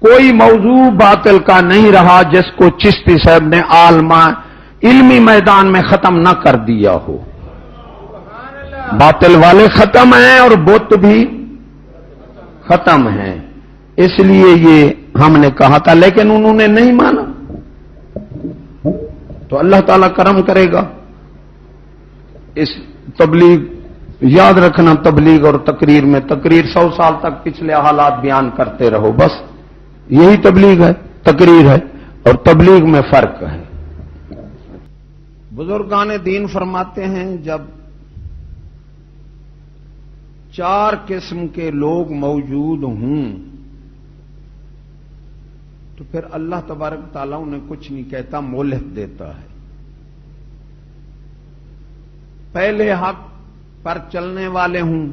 کوئی موضوع باطل کا نہیں رہا جس کو چشتی صاحب نے علمی میدان میں ختم نہ کر دیا ہو. باطل والے ختم ہیں اور بت بھی ختم ہیں. اس لیے یہ ہم نے کہا تھا، لیکن انہوں نے نہیں مانا. تو اللہ تعالیٰ کرم کرے گا. اس تبلیغ یاد رکھنا، تبلیغ اور تقریر میں، تقریر 100 سال تک پچھلے حالات بیان کرتے رہو، بس یہی تبلیغ ہے، تقریر ہے، اور تبلیغ میں فرق ہے. بزرگان دین فرماتے ہیں جب 4 قسم کے لوگ موجود ہوں تو پھر اللہ تبارک تعالیٰ انہیں کچھ نہیں کہتا، مہلت دیتا ہے. پہلے حق پر چلنے والے ہوں.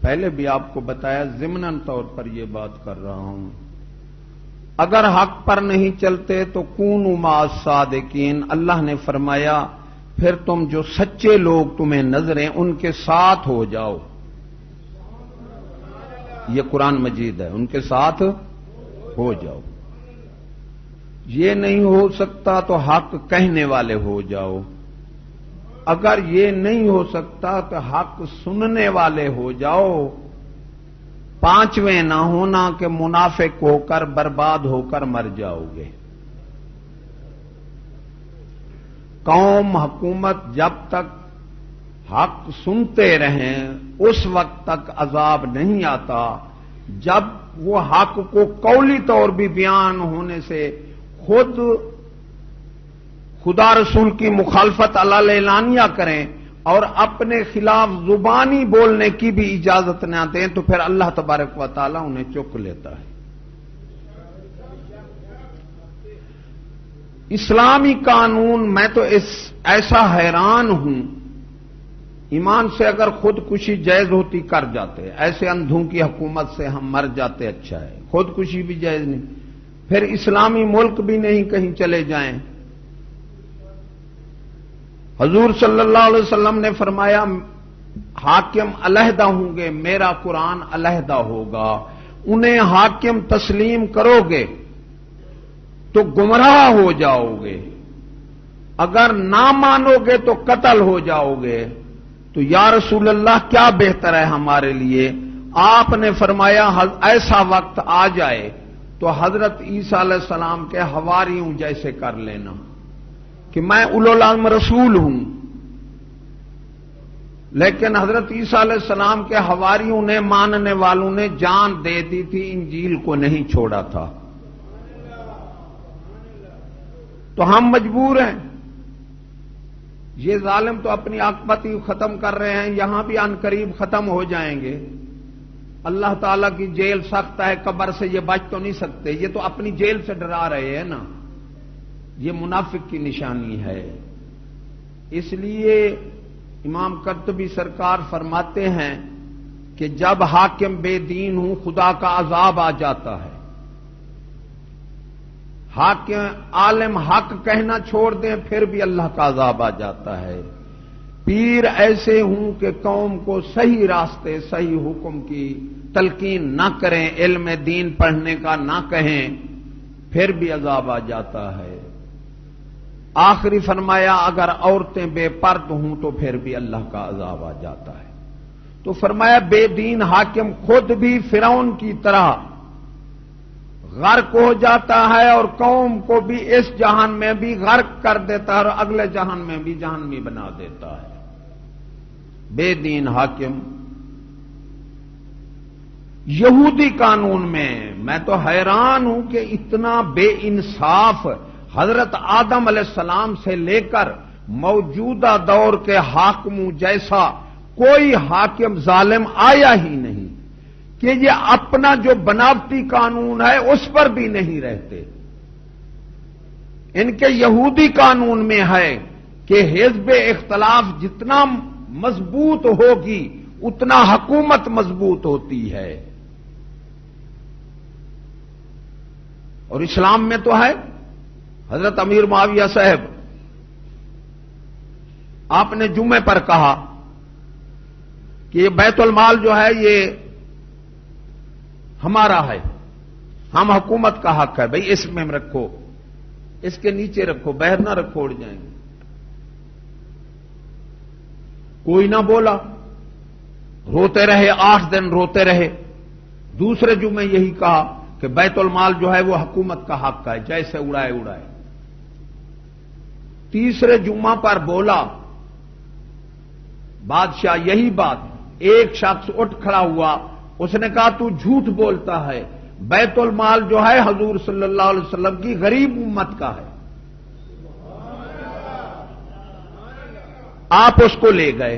پہلے بھی آپ کو بتایا، ضمناً طور پر یہ بات کر رہا ہوں. اگر حق پر نہیں چلتے تو کونوا مع الصادقین، اللہ نے فرمایا پھر تم جو سچے لوگ تمہیں نظریں ان کے ساتھ ہو جاؤ. یہ قرآن مجید ہے، ان کے ساتھ ہو جاؤ. یہ نہیں ہو سکتا تو حق کہنے والے ہو جاؤ. اگر یہ نہیں ہو سکتا تو حق سننے والے ہو جاؤ. 5ویں نہ ہونا کہ منافق ہو کر برباد ہو کر مر جاؤ گے. قوم حکومت جب تک حق سنتے رہیں اس وقت تک عذاب نہیں آتا. جب وہ حق کو قولی طور بھی بیان ہونے سے خود خدا رسول کی مخالفت اعلانیہ کریں اور اپنے خلاف زبانی بولنے کی بھی اجازت نہ دیں تو پھر اللہ تبارک و تعالیٰ انہیں چک لیتا ہے. اسلامی قانون، میں تو ایسا حیران ہوں، ایمان سے اگر خودکشی جائز ہوتی کر جاتے. ایسے اندھوں کی حکومت سے ہم مر جاتے، اچھا ہے. خودکشی بھی جائز نہیں، پھر اسلامی ملک بھی نہیں کہیں چلے جائیں. حضور صلی اللہ علیہ وسلم نے فرمایا حاکم علیحدہ ہوں گے، میرا قرآن علیحدہ ہوگا. انہیں حاکم تسلیم کرو گے تو گمراہ ہو جاؤ گے، اگر نہ مانو گے تو قتل ہو جاؤ گے. تو یا رسول اللہ کیا بہتر ہے ہمارے لیے؟ آپ نے فرمایا ایسا وقت آ جائے تو حضرت عیسیٰ علیہ السلام کے حواریوں جیسے کر لینا کہ میں اولو العزم رسول ہوں. لیکن حضرت عیسیٰ علیہ السلام کے حواریوں نے، ماننے والوں نے جان دے دی تھی، انجیل کو نہیں چھوڑا تھا. تو ہم مجبور ہیں. یہ ظالم تو اپنی عاقبت ہی ختم کر رہے ہیں، یہاں بھی عنقریب ختم ہو جائیں گے. اللہ تعالیٰ کی جیل سخت ہے، قبر سے یہ بچ تو نہیں سکتے. یہ تو اپنی جیل سے ڈرا رہے ہیں نا. یہ منافق کی نشانی ہے. اس لیے امام قرطبی سرکار فرماتے ہیں کہ جب حاکم بے دین ہوں خدا کا عذاب آ جاتا ہے. حاکم عالم حق کہنا چھوڑ دیں پھر بھی اللہ کا عذاب آ جاتا ہے. پیر ایسے ہوں کہ قوم کو صحیح راستے، صحیح حکم کی تلقین نہ کریں، علم دین پڑھنے کا نہ کہیں، پھر بھی عذاب آ جاتا ہے. آخری فرمایا اگر عورتیں بے پرد ہوں تو پھر بھی اللہ کا عذاب آ جاتا ہے. تو فرمایا بے دین حاکم خود بھی فرعون کی طرح غرق ہو جاتا ہے اور قوم کو بھی اس جہان میں بھی غرق کر دیتا ہے اور اگلے جہان میں بھی جہنمی بنا دیتا ہے. بے دین حاکم. یہودی قانون میں تو حیران ہوں کہ اتنا بے انصاف حضرت آدم علیہ السلام سے لے کر موجودہ دور کے حاکموں جیسا کوئی حاکم ظالم آیا ہی نہیں کہ یہ اپنا جو بناوٹی قانون ہے اس پر بھی نہیں رہتے. ان کے یہودی قانون میں ہے کہ حزب اختلاف جتنا مضبوط ہوگی اتنا حکومت مضبوط ہوتی ہے. اور اسلام میں تو ہے. حضرت امیر معاویہ صاحب آپ نے جمعے پر کہا کہ یہ بیت المال جو ہے یہ ہمارا ہے، ہم حکومت کا حق ہے، بھئی اس میں رکھو، اس کے نیچے رکھو، باہر نہ رکھو، اڑ جائیں گے۔ کوئی نہ بولا، روتے رہے، 8 دن روتے رہے۔ دوسرے جمعے یہی کہا کہ بیت المال جو ہے وہ حکومت کا حق ہے، جیسے اڑائے اڑائے۔ تیسرے جمعہ پر بولا بادشاہ یہی بات، ایک شخص اٹھ کھڑا ہوا، اس نے کہا تو جھوٹ بولتا ہے، بیت المال جو ہے حضور صلی اللہ علیہ وسلم کی غریب امت کا ہے۔ آپ اس کو لے گئے۔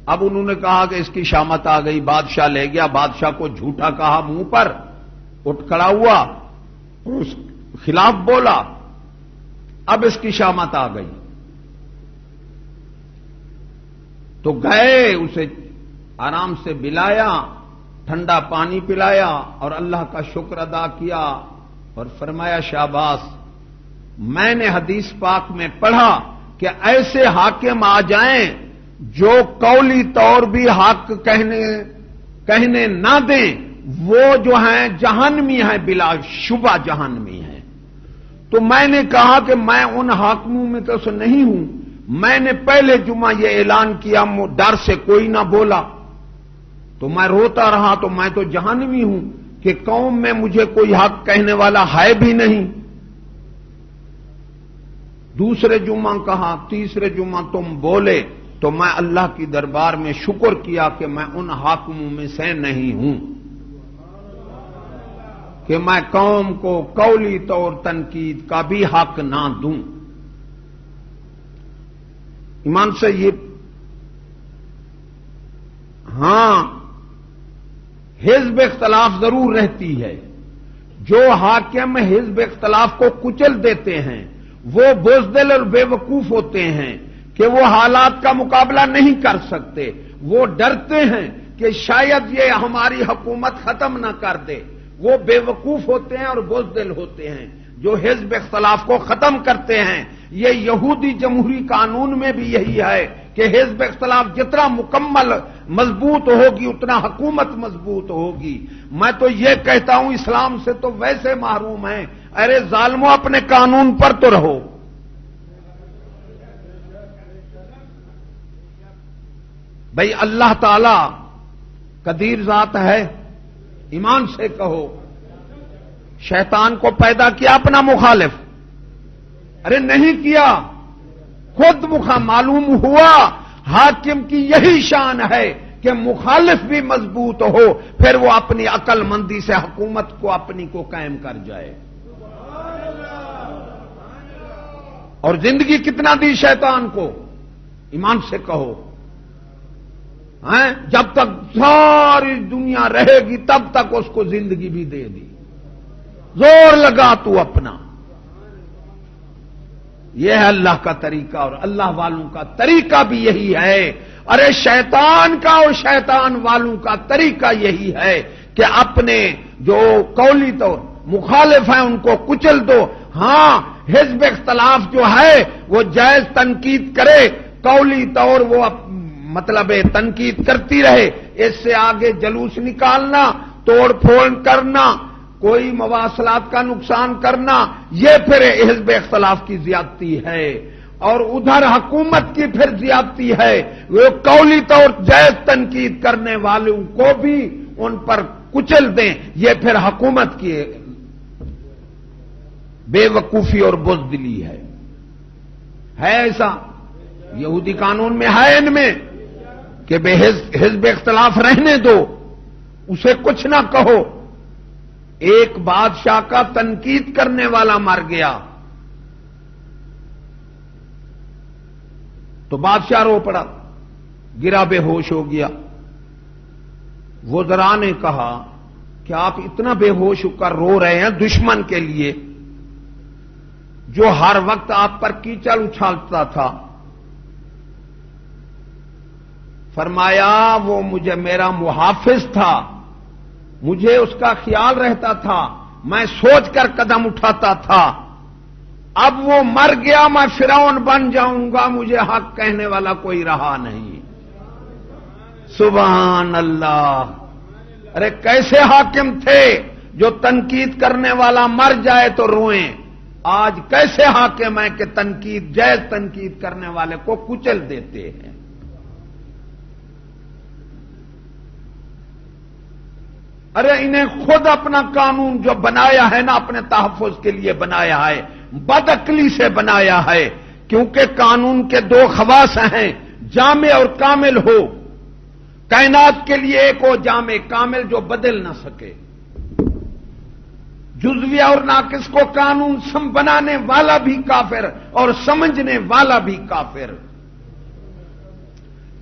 اب انہوں نے کہا کہ اس کی شامت آ گئی، بادشاہ لے گیا، بادشاہ کو جھوٹا کہا منہ پر، اٹھ کھڑا ہوا، اس خلاف بولا، اب اس کی شامت آ گئی تو گئے، اسے آرام سے بلایا، ٹھنڈا پانی پلایا اور اللہ کا شکر ادا کیا اور فرمایا شاباش، میں نے حدیث پاک میں پڑھا کہ ایسے حاکم آ جائیں جو قولی طور بھی حق کہنے نہ دیں، وہ جو ہیں جہنمی ہیں، بلا شبہ جہنمی ہیں۔ تو میں نے کہا کہ میں ان حاکموں میں تو سے نہیں ہوں، میں نے پہلے جمعہ یہ اعلان کیا، ڈر سے کوئی نہ بولا، تو میں روتا رہا، تو میں تو جہنمی ہوں کہ قوم میں مجھے کوئی حق کہنے والا ہے بھی نہیں۔ دوسرے جمعہ کہا، تیسرے جمعہ تم بولے تو میں اللہ کی دربار میں شکر کیا کہ میں ان حاکموں میں سے نہیں ہوں کہ میں قوم کو قولی طور تنقید کا بھی حق نہ دوں۔ ایمان سے یہ ہاں حزب اختلاف ضرور رہتی ہے، جو حاکم حزب اختلاف کو کچل دیتے ہیں وہ بزدل اور بے وقوف ہوتے ہیں کہ وہ حالات کا مقابلہ نہیں کر سکتے، وہ ڈرتے ہیں کہ شاید یہ ہماری حکومت ختم نہ کر دے، وہ بے وقوف ہوتے ہیں اور بزدل ہوتے ہیں۔ جو حزب اختلاف کو ختم کرتے ہیں، یہ یہودی جمہوری قانون میں بھی یہی ہے کہ حزب اختلاف جتنا مکمل مضبوط ہوگی اتنا حکومت مضبوط ہوگی۔ میں تو یہ کہتا ہوں اسلام سے تو ویسے محروم ہیں، ارے ظالموں اپنے قانون پر تو رہو۔ بھئی اللہ تعالی قدیر ذات ہے، ایمان سے کہو، شیطان کو پیدا کیا اپنا مخالف؟ ارے نہیں کیا، خود معلوم ہوا حاکم کی یہی شان ہے کہ مخالف بھی مضبوط ہو، پھر وہ اپنی عقل مندی سے حکومت کو اپنی کو قائم کر جائے۔ اور زندگی کتنا دی شیطان کو؟ ایمان سے کہو، جب تک ساری دنیا رہے گی تب تک اس کو زندگی بھی دے دی، زور لگا تو اپنا۔ یہ ہے اللہ کا طریقہ، اور اللہ والوں کا طریقہ بھی یہی ہے۔ ارے شیطان کا اور شیطان والوں کا طریقہ یہی ہے کہ اپنے جو قولی طور مخالف ہیں ان کو کچل دو۔ ہاں حزب اختلاف جو ہے وہ جائز تنقید کرے، قولی طور وہ مطلب تنقید کرتی رہے، اس سے آگے جلوس نکالنا، توڑ پھوڑ کرنا، کوئی مواصلات کا نقصان کرنا، یہ پھر حزب اختلاف کی زیادتی ہے۔ اور ادھر حکومت کی پھر زیادتی ہے، وہ قولی طور جائز تنقید کرنے والوں کو بھی ان پر کچل دیں، یہ پھر حکومت کی بے وقوفی اور بزدلی ہے ایسا یہودی قانون میں ہے، ان میں کہ بے حزب اختلاف رہنے دو، اسے کچھ نہ کہو۔ ایک بادشاہ کا تنقید کرنے والا مر گیا تو بادشاہ رو پڑا، گرا بے ہوش ہو گیا۔ وزراء نے کہا کہ آپ اتنا بے ہوش ہو کر رو رہے ہیں دشمن کے لیے جو ہر وقت آپ پر کیچڑ اچھالتا تھا۔ فرمایا وہ مجھے میرا محافظ تھا، مجھے اس کا خیال رہتا تھا، میں سوچ کر قدم اٹھاتا تھا، اب وہ مر گیا، میں فرعون بن جاؤں گا، مجھے حق کہنے والا کوئی رہا نہیں۔ سبحان اللہ، ارے کیسے حاکم تھے جو تنقید کرنے والا مر جائے تو روئیں، آج کیسے حاکم ہیں کہ تنقید جائز تنقید کرنے والے کو کچل دیتے ہیں؟ ارے انہیں خود اپنا قانون جو بنایا ہے نا اپنے تحفظ کے لیے بنایا ہے، بدعقلی سے بنایا ہے، کیونکہ قانون کے دو خواص ہیں، جامع اور کامل ہو۔ کائنات کے لیے ایک ہو جامع، کامل جو بدل نہ سکے۔ جزوی اور ناقص کو قانون بنانے والا بھی کافر اور سمجھنے والا بھی کافر۔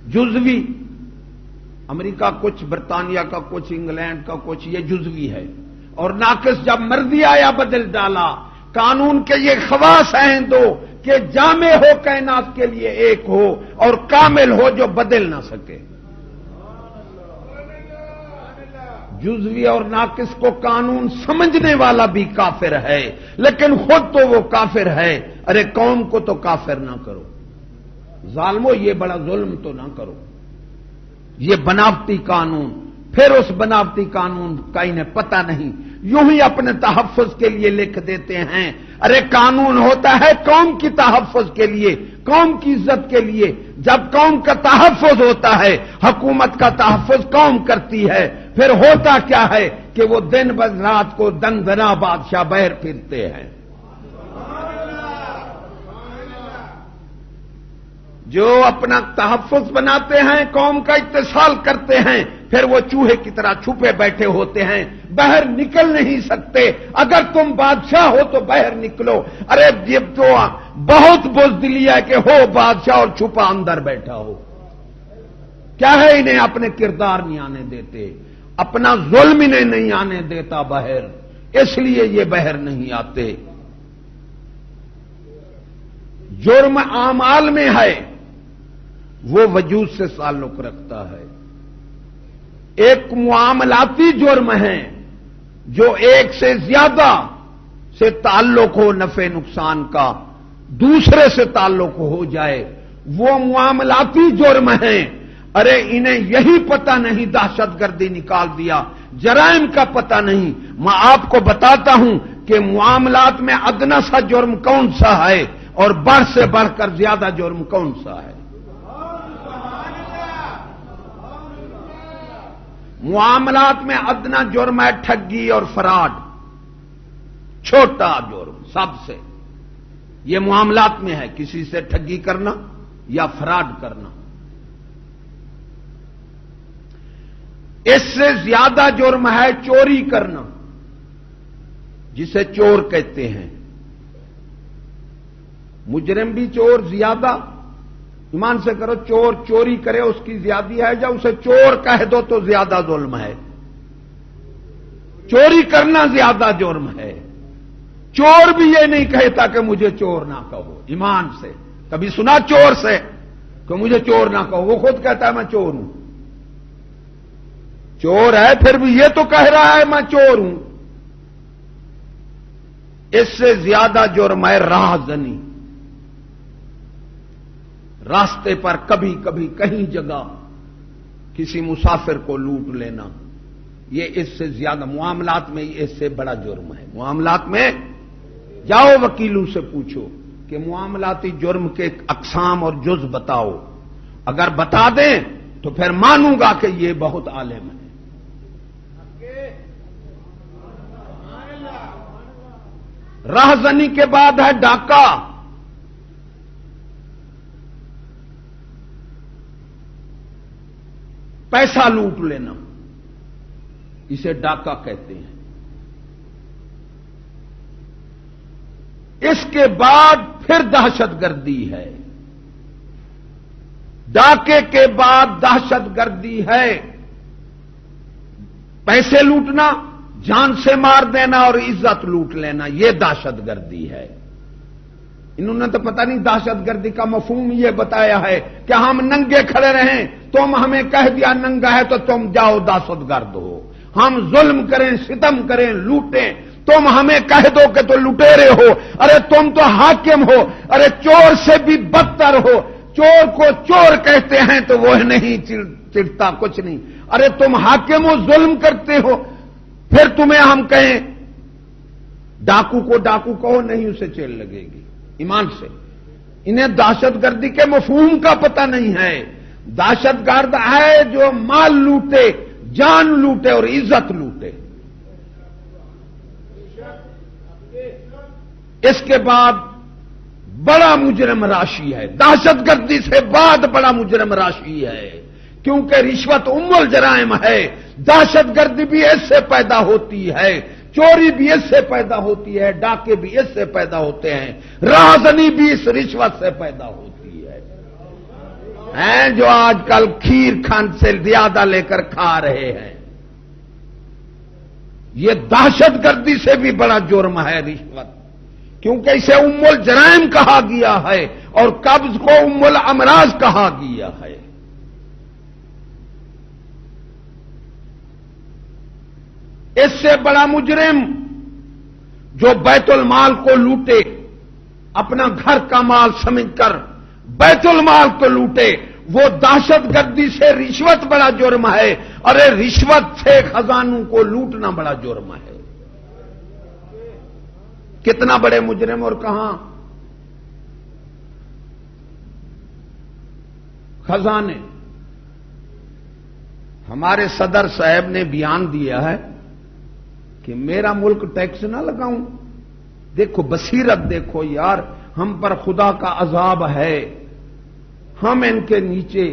جزوی امریکہ کچھ، برطانیہ کا کچھ، انگلینڈ کا کچھ، یہ جزوی ہے، اور ناقص جب مرضی آیا بدل ڈالا۔ قانون کے یہ خواص ہیں دو کہ جامع ہو کائنات کے لیے ایک ہو اور کامل ہو جو بدل نہ سکے۔ جزوی اور ناقص کو قانون سمجھنے والا بھی کافر ہے، لیکن خود تو وہ کافر ہے۔ ارے قوم کو تو کافر نہ کرو، ظالمو یہ بڑا ظلم تو نہ کرو۔ یہ بناوٹی قانون، پھر اس بناوٹی قانون کا انہیں پتہ نہیں، یوں ہی اپنے تحفظ کے لیے لکھ دیتے ہیں۔ ارے قانون ہوتا ہے قوم کی تحفظ کے لیے، قوم کی عزت کے لیے۔ جب قوم کا تحفظ ہوتا ہے، حکومت کا تحفظ قوم کرتی ہے، پھر ہوتا کیا ہے کہ وہ دن بہ رات کو دندنا بادشاہ بہر پھرتے ہیں۔ جو اپنا تحفظ بناتے ہیں، قوم کا اتصال کرتے ہیں، پھر وہ چوہے کی طرح چھپے بیٹھے ہوتے ہیں، باہر نکل نہیں سکتے۔ اگر تم بادشاہ ہو تو باہر نکلو۔ ارے یہ تو بہت بزدلی ہے کہ ہو بادشاہ اور چھپا اندر بیٹھا ہو۔ کیا ہے انہیں اپنے کردار نہیں آنے دیتے، اپنا ظلم انہیں نہیں آنے دیتا باہر، اس لیے یہ باہر نہیں آتے۔ جرم اعمال میں ہے، وہ وجود سے تعلق رکھتا ہے۔ ایک معاملاتی جرم ہے جو ایک سے زیادہ سے تعلق ہو نفع نقصان کا، دوسرے سے تعلق ہو جائے، وہ معاملاتی جرم ہیں۔ ارے انہیں یہی پتہ نہیں، دہشت گردی نکال دیا، جرائم کا پتہ نہیں۔ میں آپ کو بتاتا ہوں کہ معاملات میں ادنا سا جرم کون سا ہے اور بڑھ سے بڑھ کر زیادہ جرم کون سا ہے۔ معاملات میں ادنا جرم ہے ٹھگی اور فراڈ، چھوٹا جرم سب سے۔ یہ معاملات میں ہے، کسی سے ٹھگی کرنا یا فراڈ کرنا۔ اس سے زیادہ جرم ہے چوری کرنا، جسے چور کہتے ہیں۔ مجرم بھی چور زیادہ، ایمان سے کرو، چور چوری کرے اس کی زیادتی ہے، جب اسے چور کہہ دو تو زیادہ ظلم ہے۔ چوری کرنا زیادہ جرم ہے۔ چور بھی یہ نہیں کہتا کہ مجھے چور نہ کہو، ایمان سے کبھی سنا چور سے کہ مجھے چور نہ کہو؟ وہ خود کہتا ہے میں چور ہوں۔ چور ہے پھر بھی یہ تو کہہ رہا ہے میں چور ہوں۔ اس سے زیادہ جرم ہے راہ زنی، راستے پر کبھی کبھی کہیں جگہ کسی مسافر کو لوٹ لینا، یہ اس سے زیادہ، معاملات میں اس سے بڑا جرم ہے۔ معاملات میں جاؤ وکیلوں سے پوچھو کہ معاملاتی جرم کے اقسام اور جز بتاؤ، اگر بتا دیں تو پھر مانوں گا کہ یہ بہت عالم ہے۔ راہزنی کے بعد ہے ڈاکہ۔ پیسہ لوٹ لینا، اسے ڈاکہ کہتے ہیں۔ اس کے بعد پھر دہشت گردی ہے، ڈاکے کے بعد دہشت گردی ہے، پیسے لوٹنا، جان سے مار دینا اور عزت لوٹ لینا، یہ دہشت گردی ہے۔ انہوں نے تو پتہ نہیں دہشت گردی کا مفہوم یہ بتایا ہے کہ ہم ننگے کھڑے رہیں، تم ہمیں کہہ دیا ننگا ہے تو تم جاؤ دہشت گرد ہو، ہم ظلم کریں، ستم کریں، لوٹیں، تم ہمیں کہہ دو کہ تو لٹیرے ہو، ارے تم تو حاکم ہو، ارے چور سے بھی بدتر ہو، چور کو چور کہتے ہیں تو وہ نہیں چڑھتا کچھ نہیں. ارے تم حاکم و ظلم کرتے ہو، پھر تمہیں ہم کہیں ڈاکو کو ڈاکو کہو، نہیں اسے چیل لگے گی ایمان سے. انہیں دہشت گردی کے مفہوم کا پتہ نہیں ہے. دہشت گرد ہے جو مال لوٹے، جان لوٹے اور عزت لوٹے. اس کے بعد بڑا مجرم راشی ہے. دہشت گردی سے بعد بڑا مجرم راشی ہے، کیونکہ رشوت ام الجرائم ہے. دہشت گردی بھی اس سے پیدا ہوتی ہے، چوری بھی اس سے پیدا ہوتی ہے، ڈاکے بھی اس سے پیدا ہوتے ہیں، رازنی بھی اس رشوت سے پیدا ہوتی ہے. جو آج کل کھیر کھان سے زیادہ لے کر کھا رہے ہیں، یہ دہشت گردی سے بھی بڑا جرم ہے رشوت، کیونکہ اسے ام الجرائم کہا گیا ہے اور قبض کو ام الامراض کہا گیا ہے. اس سے بڑا مجرم جو بیت المال کو لوٹے، اپنا گھر کا مال سمجھ کر بیت المال کو لوٹے، وہ دہشت گردی سے رشوت بڑا جرم ہے. ارے رشوت سے خزانوں کو لوٹنا بڑا جرم ہے. کتنا بڑے مجرم اور کہاں خزانے. ہمارے صدر صاحب نے بیان دیا ہے کہ میرا ملک ٹیکس نہ لگاؤں. دیکھو بصیرت دیکھو یار، ہم پر خدا کا عذاب ہے. ہم ان کے نیچے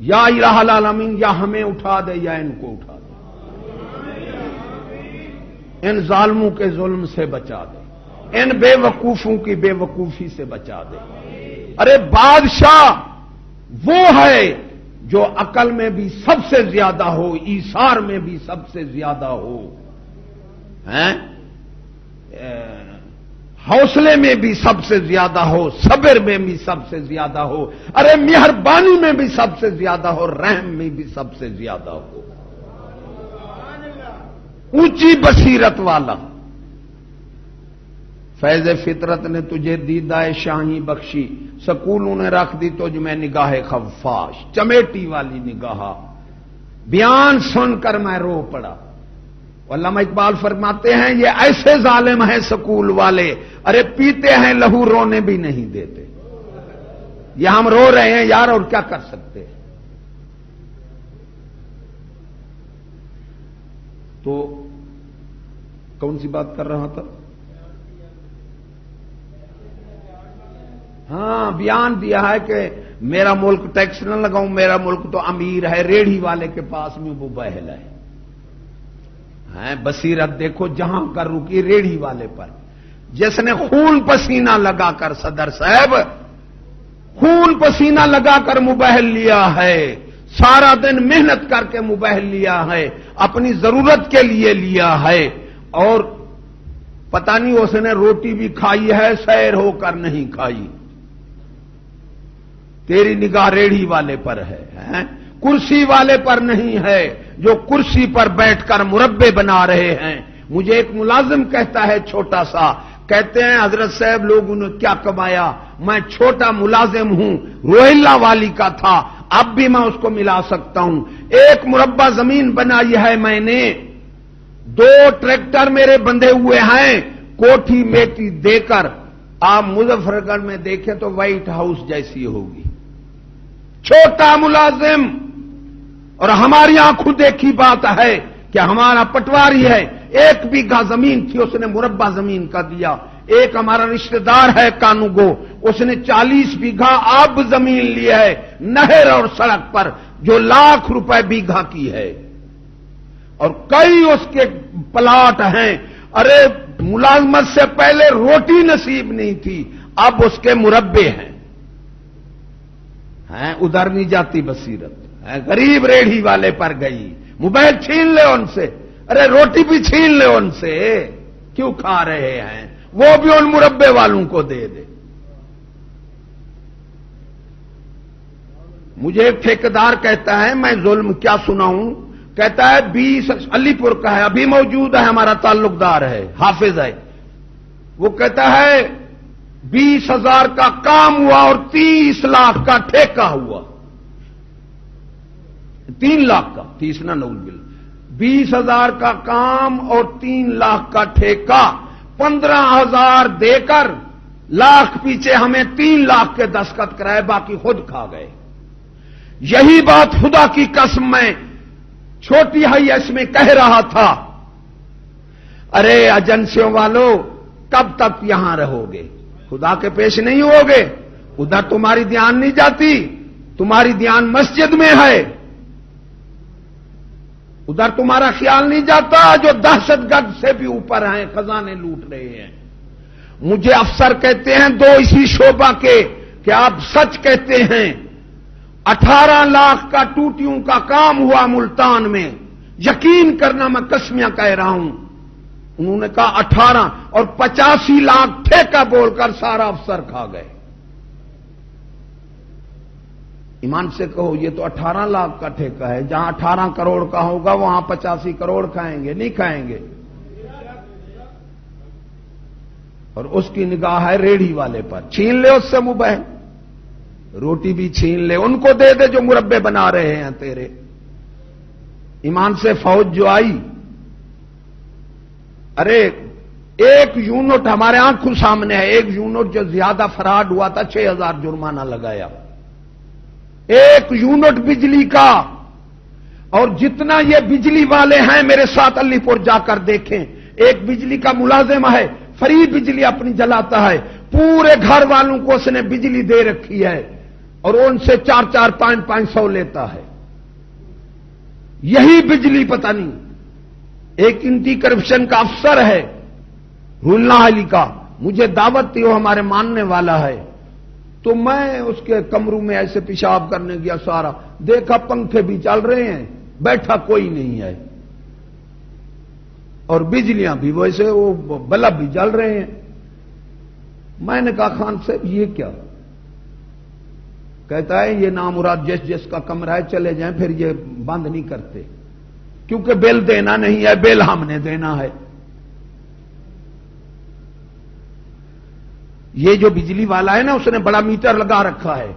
یا الہ العالمین یا ہمیں اٹھا دے یا ان کو اٹھا دے، ان ظالموں کے ظلم سے بچا دے، ان بے وقوفوں کی بے وقوفی سے بچا دے. ارے بادشاہ وہ ہے جو عقل میں بھی سب سے زیادہ ہو، ایثار میں بھی سب سے زیادہ ہو، حوصلے میں بھی سب سے زیادہ ہو، صبر میں بھی سب سے زیادہ ہو، ارے مہربانی میں بھی سب سے زیادہ ہو، رحم میں بھی سب سے زیادہ ہو. اونچی بصیرت والا. فیض فطرت نے تجھے دیدہ شاہی بخشی، سکولوں نے رکھ دی تجھ میں نگاہ خفاش، چمیٹی والی نگاہ. بیان سن کر میں رو پڑا. علامہ اقبال فرماتے ہیں یہ ایسے ظالم ہیں سکول والے، ارے پیتے ہیں لہو رونے بھی نہیں دیتے. یہ ہم رو رہے ہیں یار، اور کیا کر سکتے ہیں. تو کون سی بات کر رہا تھا؟ ہاں، بیان دیا ہے کہ میرا ملک ٹیکس نہ لگاؤں، میرا ملک تو امیر ہے، ریڑھی والے کے پاس میں وہ بہل ہے. بصیرت دیکھو جہاں کر رکی ریڑھی والے پر، جس نے خون پسینہ لگا کر صدر صاحب خون پسینہ لگا کر مباحل لیا ہے، سارا دن محنت کر کے مباحل لیا ہے، اپنی ضرورت کے لیے لیا ہے، اور پتہ نہیں اس نے روٹی بھی کھائی ہے، سیر ہو کر نہیں کھائی. تیری نگاہ ریڑھی والے پر ہے، کرسی والے پر نہیں ہے جو کرسی پر بیٹھ کر مربے بنا رہے ہیں. مجھے ایک ملازم کہتا ہے چھوٹا سا، کہتے ہیں حضرت صاحب لوگوں نے کیا کمایا، میں چھوٹا ملازم ہوں، روہیلا والی کا تھا، اب بھی میں اس کو ملا سکتا ہوں. ایک مربع زمین بنائی ہے میں نے، 2 ٹریکٹر میرے بندھے ہوئے ہیں، کوٹھی میٹی دے کر. آپ مظفر گڑھ میں دیکھیں تو وائٹ ہاؤس جیسی ہوگی. چھوٹا ملازم. اور ہماری آنکھوں دیکھی بات ہے کہ ہمارا پٹواری ہے، 1 بیگھا زمین تھی اس نے مربع زمین کا دیا. ایک ہمارا رشتہ دار ہے کانوگو، اس نے 40 بیگھا آب زمین لی ہے نہر اور سڑک پر، جو لاکھ روپے بیگھا کی ہے، اور کئی اس کے پلاٹ ہیں. ارے ملازمت سے پہلے روٹی نصیب نہیں تھی، اب اس کے مربے ہیں. ادھر نہیں جاتی بصیرت. غریب ریڑھی والے پر گئی، موبائل چھین لے ان سے، ارے روٹی بھی چھین لے ان سے، کیوں کھا رہے ہیں، وہ بھی ان مربے والوں کو دے دے. مجھے ایک ٹھیکیدار کہتا ہے میں ظلم کیا سناؤں، کہتا ہے 20 علی پور کا ہے، ابھی موجود ہے، ہمارا تعلق دار ہے، حافظ ہے. وہ کہتا ہے 20,000 کا کام ہوا اور 30 لاکھ کا ٹھیکہ ہوا. 3 لاکھ کا 30 نہ نول بل 20,000 کا کام اور 3 لاکھ کا ٹھیکہ. 15,000 دے کر لاکھ پیچھے ہمیں 3 لاکھ کے دستخط کرائے، باقی خود کھا گئے. یہی بات خدا کی قسم میں چھوٹی حیث میں کہہ رہا تھا. ارے ایجنسیوں والوں کب تک یہاں رہو گے؟ خدا کے پیش نہیں ہوگے؟ ادھر تمہاری دھیان نہیں جاتی، تمہاری دھیان مسجد میں ہے. ادھر تمہارا خیال نہیں جاتا جو دہشت گرد سے بھی اوپر ہیں، خزانے لوٹ رہے ہیں. مجھے افسر کہتے ہیں 2 اسی شعبہ کے کہ آپ سچ کہتے ہیں. 18 لاکھ کا ٹوٹیوں کا کام ہوا ملتان میں، یقین کرنا میں قسمیاں کہہ رہا ہوں. انہوں نے کہا 18 اور 85 لاکھ ٹھیکہ بول کر سارا افسر کھا گئے. ایمان سے کہو یہ تو 18 لاکھ کا ٹھیکہ ہے، جہاں 18 کروڑ کا ہوگا وہاں 85 کروڑ کھائیں گے؟ نہیں کھائیں گے. اور اس کی نگاہ ہے ریڑھی والے پر، چھین لے اس سے مباح، روٹی بھی چھین لے، ان کو دے دے جو مربے بنا رہے ہیں تیرے. ایمان سے فوج جو آئی، ارے 1 یونٹ ہمارے آنکھوں سامنے ہے، 1 یونٹ جو زیادہ فراڈ ہوا تھا 6,000 جرمانہ لگایا. 1 یونٹ بجلی کا. اور جتنا یہ بجلی والے ہیں میرے ساتھ علی پور جا کر دیکھیں، ایک بجلی کا ملازم ہے، فری بجلی اپنی جلاتا ہے، پورے گھر والوں کو اس نے بجلی دے رکھی ہے اور ان سے 4-4 500 لیتا ہے. یہی بجلی پتہ نہیں. ایک اینٹی کرپشن کا افسر ہے رولنا علی کا، مجھے دعوت تھی، وہ ہمارے ماننے والا ہے. تو میں اس کے کمروں میں ایسے پیشاب کرنے گیا، سارا دیکھا پنکھے بھی چل رہے ہیں، بیٹھا کوئی نہیں ہے، اور بجلیاں بھی ویسے وہ بلب بھی جل رہے ہیں. میں نے کہا خان صاحب یہ کیا؟ کہتا ہے یہ نامراد جس کا کمرہ ہے چلے جائیں، پھر یہ بند نہیں کرتے کیونکہ بل دینا نہیں ہے، بل ہم نے دینا ہے. یہ جو بجلی والا ہے نا اس نے بڑا میٹر لگا رکھا ہے،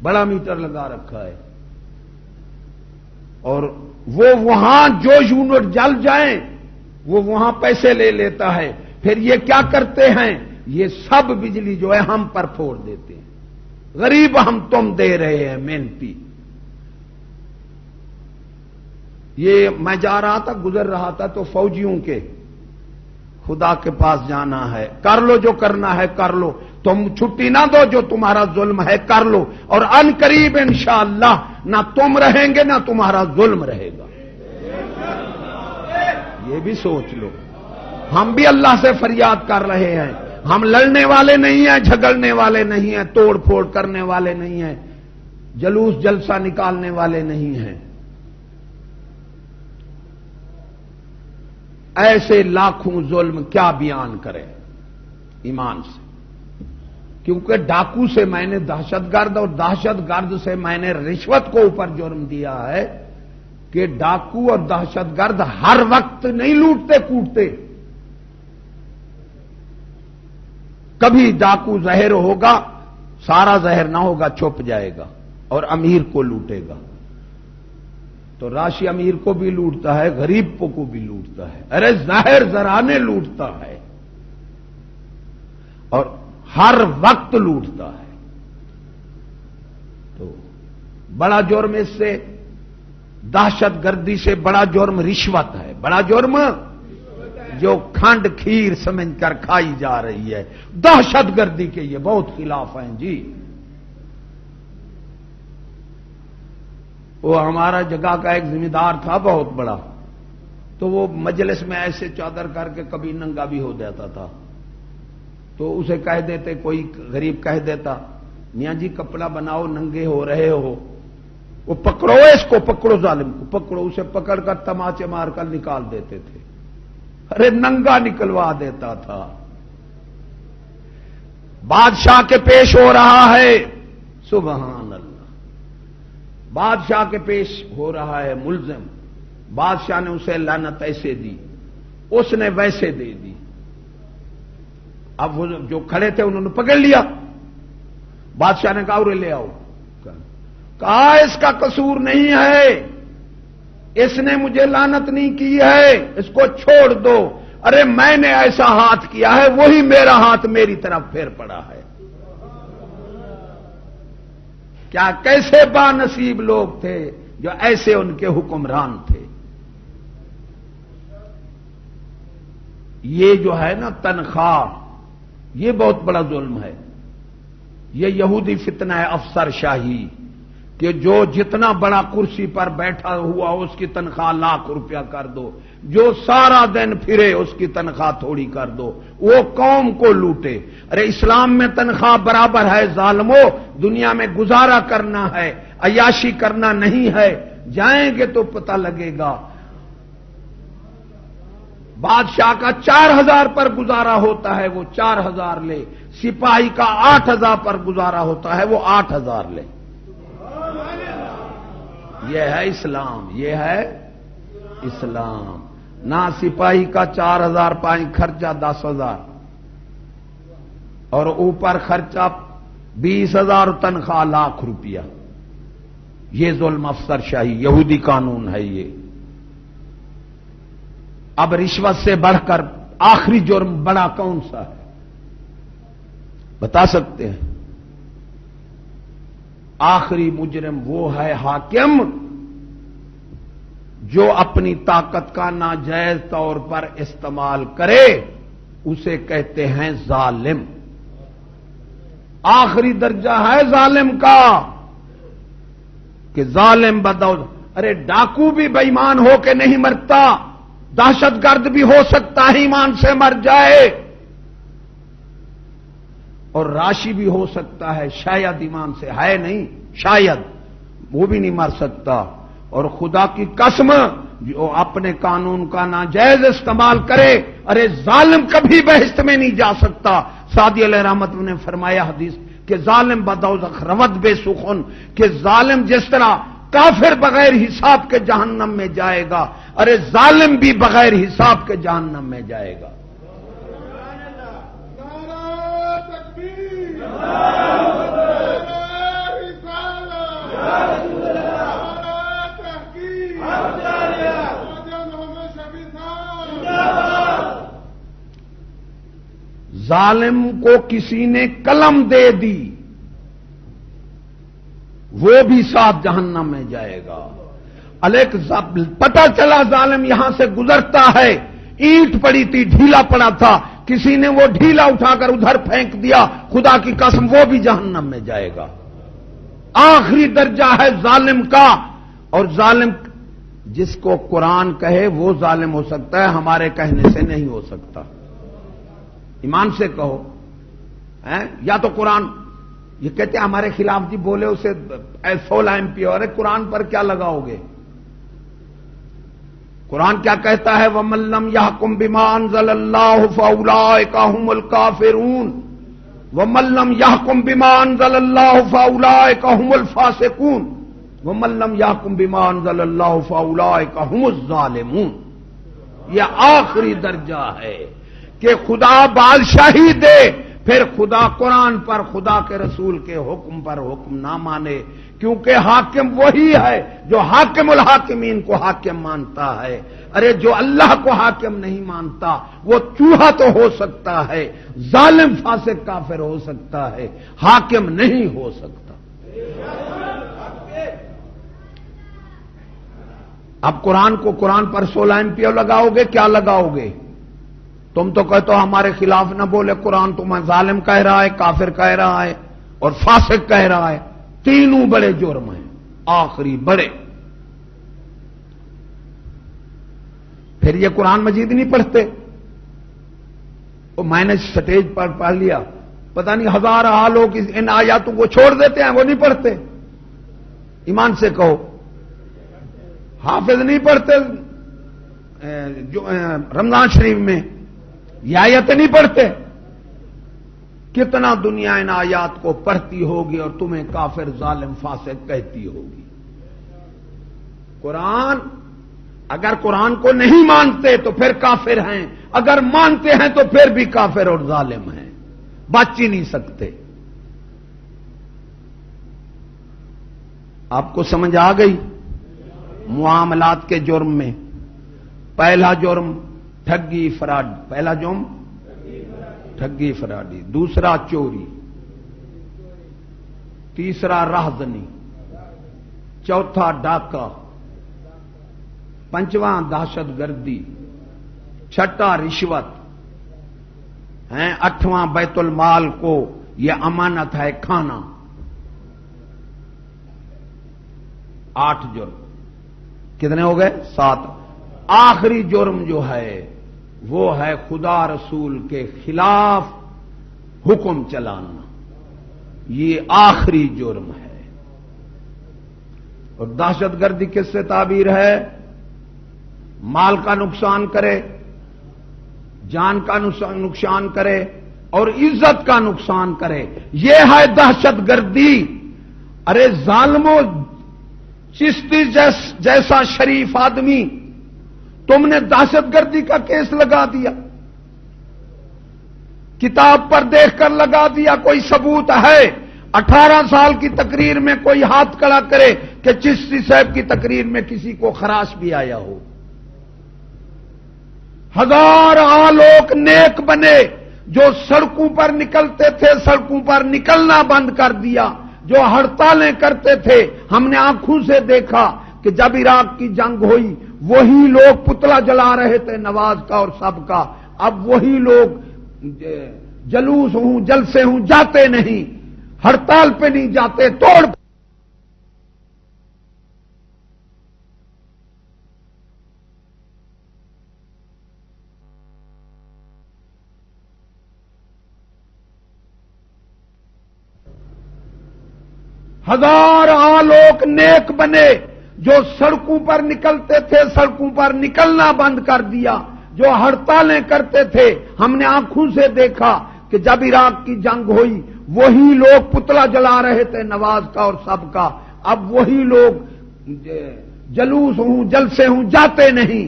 بڑا میٹر لگا رکھا ہے، اور وہ وہاں جو یونٹ جل جائیں وہ وہاں پیسے لے لیتا ہے. پھر یہ کیا کرتے ہیں، یہ سب بجلی جو ہے ہم پر پھوڑ دیتے ہیں. غریب ہم تم دے رہے ہیں محنتی. یہ میں جا رہا تھا، گزر رہا تھا تو فوجیوں کے خدا کے پاس جانا ہے، کر لو جو کرنا ہے کر لو، تم چھٹی نہ دو، جو تمہارا ظلم ہے کر لو، اور ان قریب انشاءاللہ نہ تم رہیں گے نہ تمہارا ظلم رہے گا. یہ بھی سوچ لو. ہم بھی اللہ سے فریاد کر رہے ہیں، ہم لڑنے والے نہیں ہیں، جھگڑنے والے نہیں ہیں، توڑ پھوڑ کرنے والے نہیں ہیں، جلوس جلسہ نکالنے والے نہیں ہیں. ایسے لاکھوں ظلم کیا بیان کریں ایمان سے. کیونکہ ڈاکو سے میں نے دہشت گرد اور دہشت گرد سے میں نے رشوت کو اوپر جرم دیا ہے کہ ڈاکو اور دہشت گرد ہر وقت نہیں لوٹتے کوٹتے. کبھی ڈاکو زہر ہوگا، سارا زہر نہ ہوگا، چھپ جائے گا اور امیر کو لوٹے گا. تو راشی امیر کو بھی لوٹتا ہے، غریب کو بھی لوٹتا ہے. ارے ظاہر زرانے لوٹتا ہے اور ہر وقت لوٹتا ہے. تو بڑا جرم اس سے، دہشت گردی سے بڑا جرم رشوت ہے. بڑا جرم جو کھنڈ کھیر سمجھ کر کھائی جا رہی ہے. دہشت گردی کے یہ بہت خلاف ہیں جی. وہ ہمارا جگہ کا ایک ذمہ دار تھا بہت بڑا، تو وہ مجلس میں ایسے چادر کر کے کبھی ننگا بھی ہو جاتا تھا. تو اسے کہہ دیتے، کوئی غریب کہہ دیتا میاں جی کپڑا بناؤ ننگے ہو رہے ہو. وہ پکڑو اس کو، پکڑو ظالم کو پکڑو. اسے پکڑ کر تماچے مار کر نکال دیتے تھے. ارے ننگا نکلوا دیتا تھا. بادشاہ کے پیش ہو رہا ہے، سبحان اللہ، بادشاہ کے پیش ہو رہا ہے ملزم. بادشاہ نے اسے لعنت ایسے دی، اس نے ویسے دے دی. اب وہ جو کھڑے تھے انہوں نے پکڑ لیا. بادشاہ نے کہا اور لے آؤ. کہا اس کا قصور نہیں ہے, اس نے مجھے لعنت نہیں کی ہے, اس کو چھوڑ دو. ارے میں نے ایسا ہاتھ کیا ہے, وہی میرا ہاتھ میری طرف پھیر پڑا ہے. کیا کیسے با نصیب لوگ تھے جو ایسے ان کے حکمران تھے. یہ جو ہے نا تنخواہ, یہ بہت بڑا ظلم ہے. یہ یہودی فتنہ ہے افسر شاہی, کہ جو جتنا بڑا کرسی پر بیٹھا ہوا اس کی تنخواہ ₹1,00,000 کر دو, جو سارا دن پھرے اس کی تنخواہ تھوڑی کر دو, وہ قوم کو لوٹے. ارے اسلام میں تنخواہ برابر ہے ظالمو, دنیا میں گزارا کرنا ہے, عیاشی کرنا نہیں ہے. جائیں گے تو پتہ لگے گا. بادشاہ کا 4,000 پر گزارا ہوتا ہے, وہ 4,000 لے. سپاہی کا 8,000 پر گزارا ہوتا ہے, وہ 8,000 لے. یہ ہے اسلام, یہ ہے اسلام. نہ سپاہی کا 4,000 پائیں خرچہ 10,000 اور اوپر خرچہ 20,000 تنخواہ ₹1,00,000. یہ ظلم افسر شاہی یہودی قانون ہے یہ. اب رشوت سے بڑھ کر آخری جرم بڑا کون سا ہے بتا سکتے ہیں؟ آخری مجرم وہ ہے حاکم جو اپنی طاقت کا ناجائز طور پر استعمال کرے, اسے کہتے ہیں ظالم. آخری درجہ ہے ظالم کا کہ ظالم بدو. ارے ڈاکو بھی بے ایمان ہو کے نہیں مرتا, دہشت گرد بھی ہو سکتا ہے ایمان سے مر جائے, اور راشی بھی ہو سکتا ہے شاید ایمان سے, ہے نہیں شاید, وہ بھی نہیں مر سکتا. اور خدا کی قسم جو اپنے قانون کا ناجائز استعمال کرے, ارے ظالم کبھی بہشت میں نہیں جا سکتا. سعدی علیہ رحمت نے فرمایا حدیث کہ ظالم بدوزخ روت بے سخن, کہ ظالم جس طرح کافر بغیر حساب کے جہنم میں جائے گا, ارے ظالم بھی بغیر حساب کے جہنم میں جائے گا. ظالم کو کسی نے قلم دے دی, وہ بھی ساتھ جہنم میں جائے گا. پتہ چلا ظالم یہاں سے گزرتا ہے, اینٹ پڑی تھی, ڈھیلا پڑا تھا, کسی نے وہ ڈھیلا اٹھا کر ادھر پھینک دیا, خدا کی قسم وہ بھی جہنم میں جائے گا. آخری درجہ ہے ظالم کا. اور ظالم جس کو قرآن کہے وہ ظالم ہو سکتا ہے, ہمارے کہنے سے نہیں ہو سکتا. ایمان سے کہو, یا تو قرآن یہ کہتے ہیں ہمارے خلاف جی بولے اسے 16 MP, اور قرآن پر کیا لگاؤ گے؟ قرآن کیا کہتا ہے؟ وَمَن لَّمْ يَحْكُم بِمَا أَنزَلَ اللَّهُ فَأُولَٰئِكَ هُمُ الْكَافِرُونَ وَمَن لَّمْ يَحْكُم بِمَا أَنزَلَ اللَّهُ فَأُولَٰئِكَ هُمُ الْفَاسِقُونَ وَمَن لَّمْ يَحْكُم بِمَا أَنزَلَ اللَّهُ فَأُولَٰئِكَ هُمُ الظَّالِمُونَ. یہ آخری درجہ ہے کہ خدا بادشاہی دے, پھر خدا قرآن پر خدا کے رسول کے حکم پر حکم نہ مانے, کیونکہ حاکم وہی ہے جو حاکم الحاکمین کو حاکم مانتا ہے. ارے جو اللہ کو حاکم نہیں مانتا وہ چوہا تو ہو سکتا ہے, ظالم فاسق کافر ہو سکتا ہے, حاکم نہیں ہو سکتا. اب قرآن کو قرآن پر 16 MP لگاؤ گے, کیا لگاؤ گے؟ تم تو کہتے ہو ہمارے خلاف نہ بولے قرآن, تمہیں ظالم کہہ رہا ہے, کافر کہہ رہا ہے اور فاسق کہہ رہا ہے. تینوں بڑے جرم ہیں, آخری بڑے. پھر یہ قرآن مجید نہیں پڑھتے. میں نے سٹیج پر پڑھ لیا, پتہ نہیں 1000 حالوں کی ان آیاتوں کو چھوڑ دیتے ہیں, وہ نہیں پڑھتے. ایمان سے کہو, حافظ نہیں پڑھتے جو رمضان شریف میں یہ آیت نہیں پڑھتے. کتنا دنیا ان آیات کو پڑھتی ہوگی اور تمہیں کافر ظالم فاسق کہتی ہوگی. قرآن, اگر قرآن کو نہیں مانتے تو پھر کافر ہیں, اگر مانتے ہیں تو پھر بھی کافر اور ظالم ہیں. بچ ہی نہیں سکتے. آپ کو سمجھ آ گئی؟ معاملات کے جرم میں پہلا جرم ٹھگی فراڈ، پہلا جرم ٹھگی فراڈی، دوسرا چوری، تیسرا راہزنی، چوتھا ڈاکہ، پنجواں دہشت گردی، چھٹا رشوت ہیں، آٹھواں بیت المال کو یہ امانت ہے کھانا. 8 جرم. کتنے ہو گئے؟ 7. آخری جرم جو ہے وہ ہے خدا رسول کے خلاف حکم چلانا. یہ آخری جرم ہے. اور دہشت گردی کس سے تعبیر ہے؟ مال کا نقصان کرے، جان کا نقصان کرے اور عزت کا نقصان کرے، یہ ہے دہشت گردی. ارے ظالموں، چشتی جیسا شریف آدمی تم نے دہشت گردی کا کیس لگا دیا، کتاب پر دیکھ کر لگا دیا. کوئی ثبوت ہے؟ 18 سال کی تقریر میں کوئی ہاتھ کھڑا کرے کہ چشتی صاحب کی تقریر میں کسی کو خراش بھی آیا ہو. 1000 لوگ نیک بنے جو سڑکوں پر نکلتے تھے، سڑکوں پر نکلنا بند کر دیا. جو ہڑتالیں کرتے تھے، ہم نے آنکھوں سے دیکھا کہ جب عراق کی جنگ ہوئی وہی لوگ پتلا جلا رہے تھے نواز کا اور سب کا. اب وہی لوگ جلوس ہوں، جلسے ہوں، جاتے نہیں، ہڑتال پہ نہیں جاتے، توڑ. ہزار لوگ نیک بنے جو سڑکوں پر نکلتے تھے، سڑکوں پر نکلنا بند کر دیا. جو ہڑتالیں کرتے تھے، ہم نے آنکھوں سے دیکھا کہ جب عراق کی جنگ ہوئی وہی لوگ پتلا جلا رہے تھے نواز کا اور سب کا. اب وہی لوگ جلوس ہوں، جلسے ہوں، جاتے نہیں،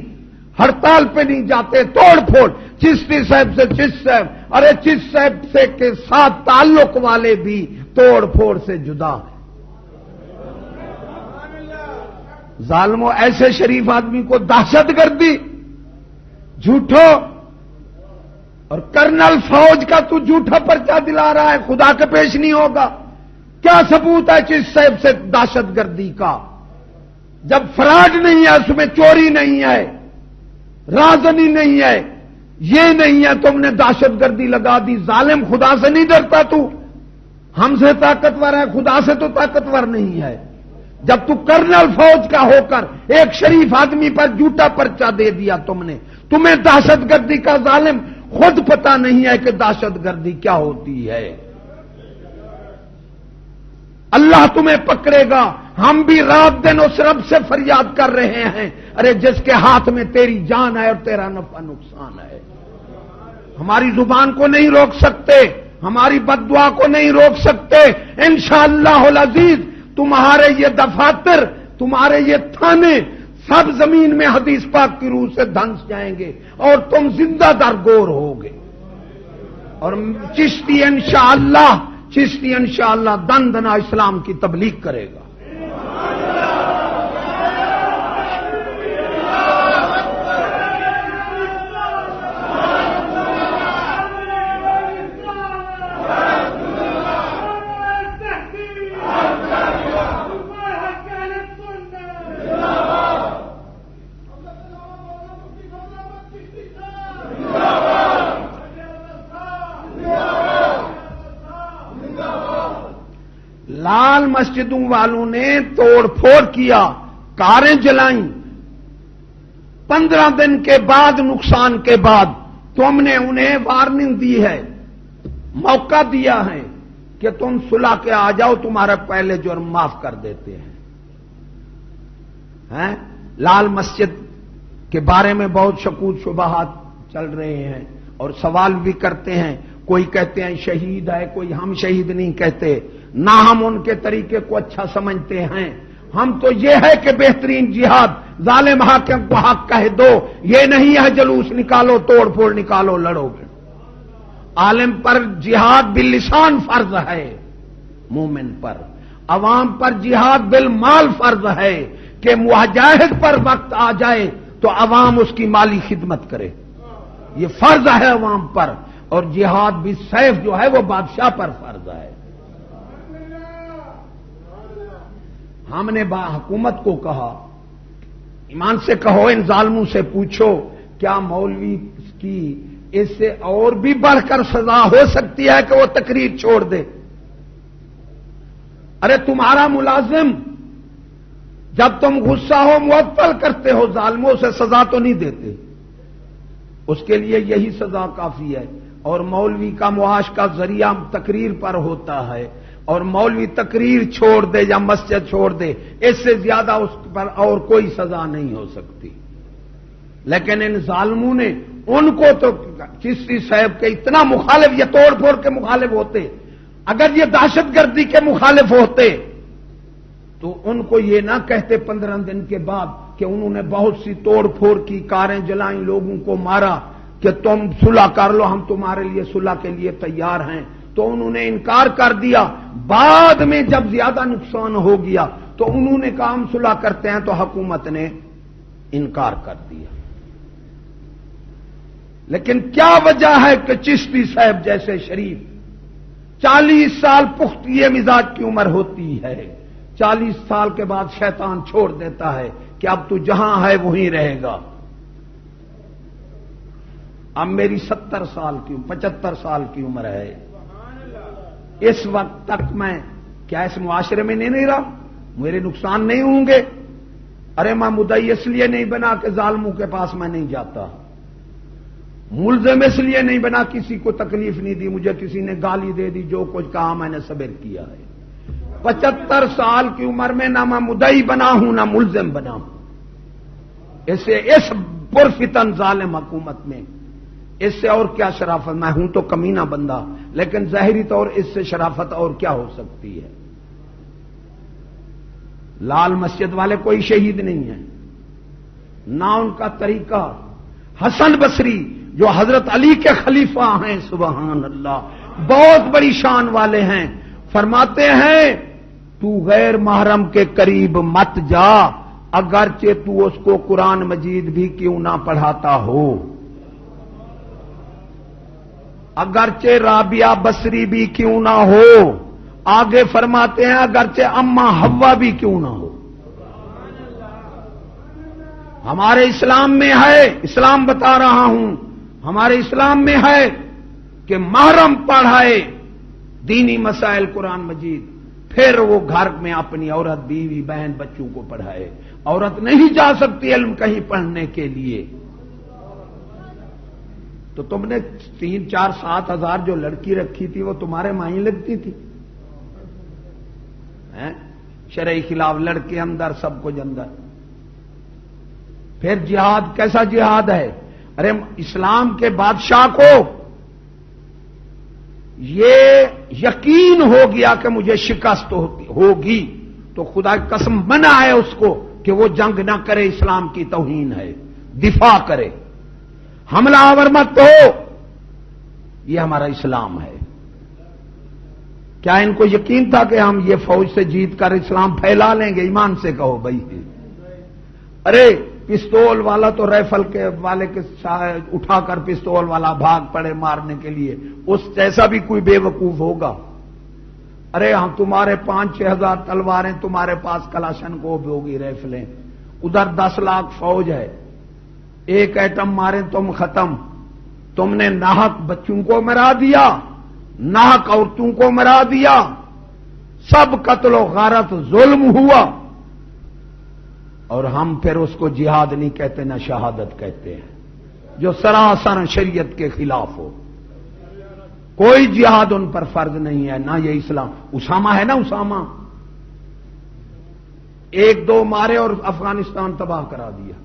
ہڑتال پہ نہیں جاتے، توڑ پھوڑ. چشتی صاحب سے چشت صاحب، ارے چشت صاحب سے کے ساتھ تعلق والے بھی توڑ پھوڑ سے جدا ہیں. ظالموں، ایسے شریف آدمی کو دہشت گردی، جھوٹو، اور کرنل فوج کا تو جھوٹا پرچہ دلا رہا ہے، خدا کے پیش نہیں ہوگا. کیا ثبوت ہے چشت صاحب سے دہشت گردی کا؟ جب فراڈ نہیں ہے، اس میں چوری نہیں ہے، رازنی نہیں ہے، یہ نہیں ہے، تم نے دہشت گردی لگا دی. ظالم، خدا سے نہیں ڈرتا تو؟ ہم سے طاقتور ہے، خدا سے تو طاقتور نہیں ہے. جب تو کرنل فوج کا ہو کر ایک شریف آدمی پر جھوٹا پرچہ دے دیا تم نے، تمہیں دہشت گردی کا ظالم خود پتہ نہیں ہے کہ دہشت گردی کیا ہوتی ہے. اللہ تمہیں پکڑے گا. ہم بھی رات دن اس رب سے فریاد کر رہے ہیں، ارے جس کے ہاتھ میں تیری جان ہے اور تیرا نفع نقصان ہے. ہماری زبان کو نہیں روک سکتے، ہماری بد دعا کو نہیں روک سکتے. انشاءاللہ العزیز تمہارے یہ دفاتر، تمہارے یہ تھانے سب زمین میں حدیث پاک کی روح سے دھنس جائیں گے اور تم زندہ درگور ہوگے. اور چشتی انشاءاللہ دن دنا اسلام کی تبلیغ کرے گا. لال مسجدوں والوں نے توڑ پھوڑ کیا، کاریں جلائیں. 15 دن کے بعد، نقصان کے بعد تم نے انہیں وارننگ دی ہے، موقع دیا ہے کہ تم صلح کے آ جاؤ، تمہارا پہلے جرم معاف کر دیتے ہیں. لال مسجد کے بارے میں بہت شکوک شبہات چل رہے ہیں اور سوال بھی کرتے ہیں. کوئی کہتے ہیں شہید ہے، کوئی ہم شہید نہیں کہتے، نہ ہم ان کے طریقے کو اچھا سمجھتے ہیں. ہم تو یہ ہے کہ بہترین جہاد ظالم حاکم کو حق کہہ دو، یہ نہیں ہے جلوس نکالو، توڑ پھوڑ نکالو، لڑو گے. عالم پر جہاد باللسان فرض ہے، مومن پر، عوام پر جہاد بالمال فرض ہے کہ مجاہد پر وقت آ جائے تو عوام اس کی مالی خدمت کرے، یہ فرض ہے عوام پر، اور جہاد بھی سیف جو ہے وہ بادشاہ پر فرض ہے۔ ہم نے حکومت کو کہا، ایمان سے کہو، ان ظالموں سے پوچھو کیا مولوی کی اس سے اور بھی بڑھ کر سزا ہو سکتی ہے کہ وہ تقریر چھوڑ دے؟ ارے تمہارا ملازم جب تم غصہ ہو معطل کرتے ہو، ظالموں سے سزا تو نہیں دیتے، اس کے لیے یہی سزا کافی ہے۔ اور مولوی کا معاش کا ذریعہ تقریر پر ہوتا ہے، اور مولوی تقریر چھوڑ دے یا مسجد چھوڑ دے، اس سے زیادہ اس پر اور کوئی سزا نہیں ہو سکتی۔ لیکن ان ظالموں نے ان کو تو چشتی صاحب کے اتنا مخالف، یہ توڑ پھوڑ کے مخالف ہوتے، اگر یہ دہشت گردی کے مخالف ہوتے تو ان کو یہ نہ کہتے 15 دن کے بعد کہ انہوں نے بہت سی توڑ پھوڑ کی، کاریں جلائیں، لوگوں کو مارا، کہ تم صلح کر لو، ہم تمہارے لیے صلح کے لیے تیار ہیں، تو انہوں نے انکار کر دیا۔ بعد میں جب زیادہ نقصان ہو گیا تو انہوں نے کہا ہم صلح کرتے ہیں، تو حکومت نے انکار کر دیا۔ لیکن کیا وجہ ہے کہ چشتی صاحب جیسے شریف 40 سال پختگی مزاج کی عمر ہوتی ہے، 40 سال کے بعد شیطان چھوڑ دیتا ہے کہ اب تو جہاں ہے وہیں رہے گا۔ اب میری 70 سال کی 75 سال کی عمر ہے، اس وقت تک میں کیا اس معاشرے میں نہیں رہا؟ میرے نقصان نہیں ہوں گے؟ ارے میں مدعی اس لیے نہیں بنا کہ ظالموں کے پاس میں نہیں جاتا، ملزم اس لیے نہیں بنا کسی کو تکلیف نہیں دی، مجھے کسی نے گالی دے دی، جو کچھ کہا میں نے صبر کیا ہے۔ 75 سال کی عمر میں نہ میں مدعی بنا ہوں نہ ملزم بنا ہوں، اسے اس پرفتن ظالم حکومت میں اس سے اور کیا شرافت؟ میں ہوں تو کمینہ بندہ، لیکن ظاہری طور اس سے شرافت اور کیا ہو سکتی ہے؟ لال مسجد والے کوئی شہید نہیں ہیں، نہ ان کا طریقہ۔ حسن بصری جو حضرت علی کے خلیفہ ہیں، سبحان اللہ، بہت بڑی شان والے ہیں، فرماتے ہیں تو غیر محرم کے قریب مت جا، اگرچہ تو اس کو قرآن مجید بھی کیوں نہ پڑھاتا ہو، اگرچہ رابعہ بصری بھی کیوں نہ ہو، آگے فرماتے ہیں اگرچہ اما حوا بھی کیوں نہ ہو۔ ہمارے اسلام میں ہے، اسلام بتا رہا ہوں، ہمارے اسلام میں ہے کہ محرم پڑھائے دینی مسائل قرآن مجید، پھر وہ گھر میں اپنی عورت، بیوی، بہن، بچوں کو پڑھائے۔ عورت نہیں جا سکتی علم کہیں پڑھنے کے لیے۔ تو تم نے 3، 4، 7 ہزار جو لڑکی رکھی تھی وہ تمہارے مائیں لگتی تھی؟ شرعی خلاف لڑکے اندر، سب کچھ اندر۔ پھر جہاد کیسا جہاد ہے؟ ارے اسلام کے بادشاہ کو یہ یقین ہو گیا کہ مجھے شکست ہوگی، تو خدا کی قسم منع ہے اس کو کہ وہ جنگ نہ کرے، اسلام کی توہین ہے، دفاع کرے، حملہ آور مت ہو، یہ ہمارا اسلام ہے۔ کیا ان کو یقین تھا کہ ہم یہ فوج سے جیت کر اسلام پھیلا لیں گے؟ ایمان سے کہو بھائی۔ ارے پستول والا تو رائفل کے والے کے اٹھا کر پستول والا بھاگ پڑے مارنے کے لیے، اس جیسا بھی کوئی بے وقوف ہوگا؟ ارے ہم تمہارے 5-6 ہزار تلواریں، تمہارے پاس کلاشن کو بھی ہوگی، رائفلیں، ادھر 10 لاکھ فوج ہے، ایک ایٹم مارے تم ختم۔ تم نے ناحق بچوں کو مرا دیا، ناحق عورتوں کو مرا دیا، سب قتل و غارت ظلم ہوا، اور ہم پھر اس کو جہاد نہیں کہتے، نہ شہادت کہتے ہیں، جو سراسر شریعت کے خلاف ہو۔ کوئی جہاد ان پر فرض نہیں ہے، نہ یہ اسلام۔ اسامہ ہے نا، اسامہ 1-2 مارے اور افغانستان تباہ کرا دیا۔